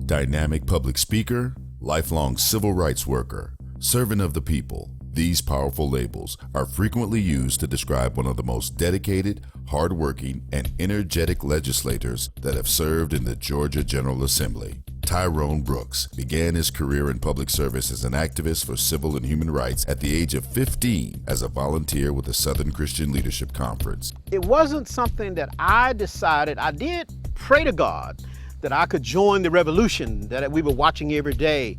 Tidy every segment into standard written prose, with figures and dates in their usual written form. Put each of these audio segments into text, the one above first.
Dynamic public speaker, lifelong civil rights worker, servant of the people. These powerful labels are frequently used to describe one of the most dedicated, hardworking, and energetic legislators that have served in the Georgia General Assembly. Tyrone Brooks began his career in public service as an activist for civil and human rights at the age of 15 as a volunteer with the Southern Christian Leadership Conference. It wasn't something that I decided. I did pray to God that I could join the revolution that we were watching every day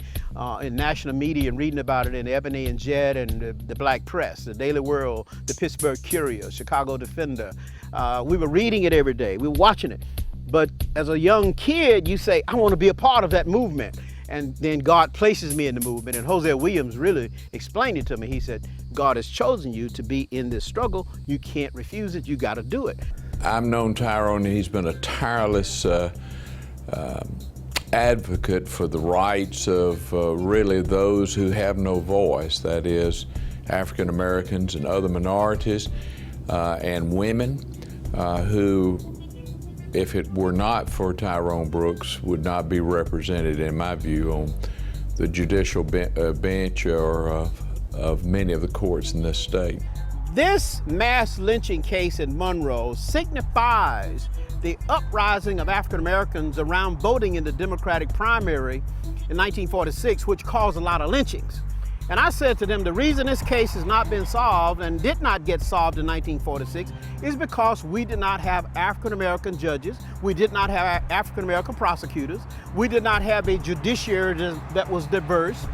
in national media and reading about it in Ebony and Jet and the Black Press, the Daily World, the Pittsburgh Courier, Chicago Defender. We were reading it every day. We were watching it. But as a young kid, you say, I want to be a part of that movement. And then God places me in the movement. And Hosea Williams really explained it to me. He said, God has chosen you to be in this struggle. You can't refuse it. You got to do it. I've known Tyrone. He's been a tireless advocate for the rights of really those who have no voice, that is African Americans and other minorities and women who, if it were not for Tyrone Brooks, would not be represented, in my view, on the judicial bench or of many of the courts in this state. This mass lynching case in Monroe signifies the uprising of African Americans around voting in the Democratic primary in 1946, which caused a lot of lynchings. And I said to them, the reason this case has not been solved and did not get solved in 1946 is because we did not have African American judges, we did not have African American prosecutors, we did not have a judiciary that was diverse.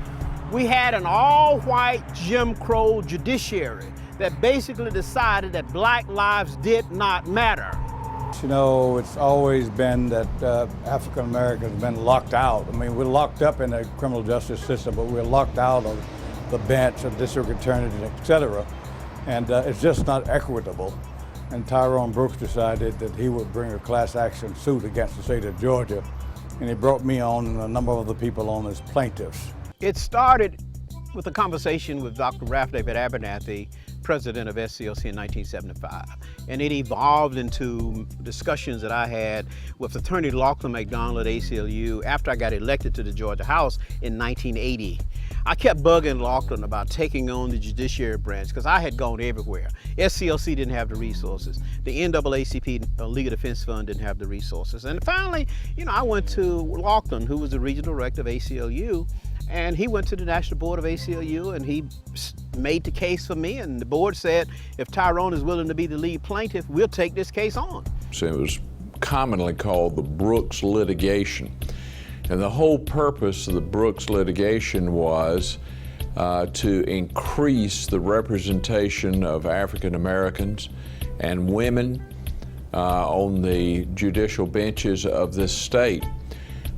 We had an all-white Jim Crow judiciary that basically decided that black lives did not matter. You know, it's always been that African Americans have been locked out. I mean, we're locked up in the criminal justice system, but we're locked out of the bench, of district attorneys, et cetera. And it's just not equitable. And Tyrone Brooks decided that he would bring a class action suit against the state of Georgia. And he brought me on and a number of other people on as plaintiffs. It started with a conversation with Dr. Ralph David Abernathy, president of SCLC in 1975. And it evolved into discussions that I had with attorney Lachlan McDonald at ACLU after I got elected to the Georgia House in 1980. I kept bugging Lachlan about taking on the judiciary branch because I had gone everywhere. SCLC didn't have the resources. The NAACP Legal Defense Fund didn't have the resources. And finally, I went to Lachlan, who was the regional director of ACLU, and he went to the National Board of ACLU and he made the case for me, and the board said, if Tyrone is willing to be the lead plaintiff, we'll take this case on. So it was commonly called the Brooks litigation. And the whole purpose of the Brooks litigation was to increase the representation of African Americans and women on the judicial benches of this state.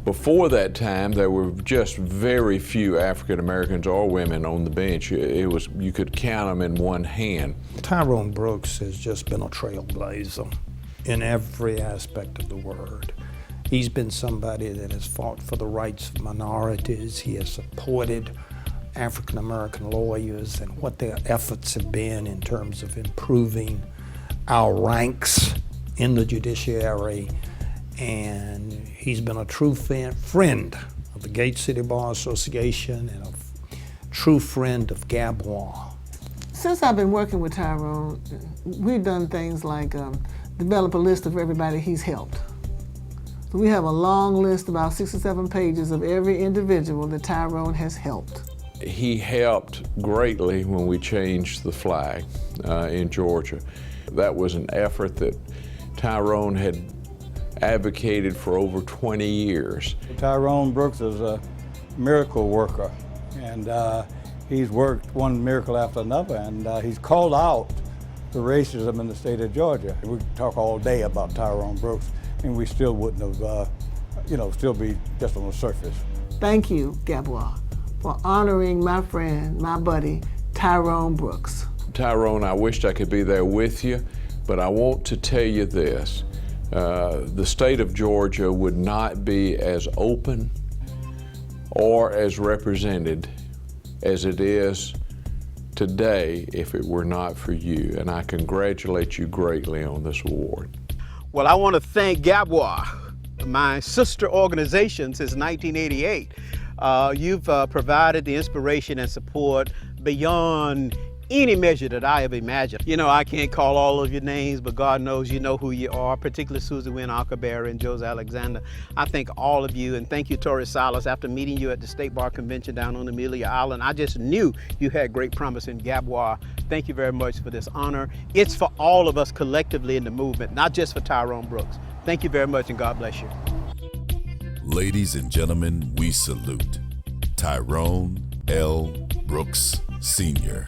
Before that time, there were just very few African Americans or women on the bench. You could count them in one hand. Tyrone Brooks has just been a trailblazer in every aspect of the word. He's been somebody that has fought for the rights of minorities. He has supported African American lawyers and what their efforts have been in terms of improving our ranks in the judiciary. And he's been a true friend of the Gate City Bar Association and a true friend of GABWA. Since I've been working with Tyrone, we've done things like develop a list of everybody he's helped. So we have a long list, about 67 pages, of every individual that Tyrone has helped. He helped greatly when we changed the flag in Georgia. That was an effort that Tyrone had advocated for over 20 years. Tyrone Brooks is a miracle worker, and he's worked one miracle after another, and he's called out the racism in the state of Georgia. We could talk all day about Tyrone Brooks, and we still wouldn't have, still be just on the surface. Thank you, GABWA, for honoring my friend, my buddy, Tyrone Brooks. Tyrone, I wished I could be there with you, but I want to tell you this. The state of Georgia would not be as open or as represented as it is today if it were not for you, and I congratulate you greatly on this award. Well, I want to thank GABWA, my sister organization since 1988. You've provided the inspiration and support beyond any measure that I have imagined. You know, I can't call all of your names, but God knows you know who you are, particularly Susan Wynn Alcaberry and Jose Alexander. I thank all of you, and thank you, Tori Salas. After meeting you at the State Bar Convention down on Amelia Island, I just knew you had great promise in GABWA. Thank you very much for this honor. It's for all of us collectively in the movement, not just for Tyrone Brooks. Thank you very much, and God bless you. Ladies and gentlemen, we salute Tyrone L. Brooks Sr.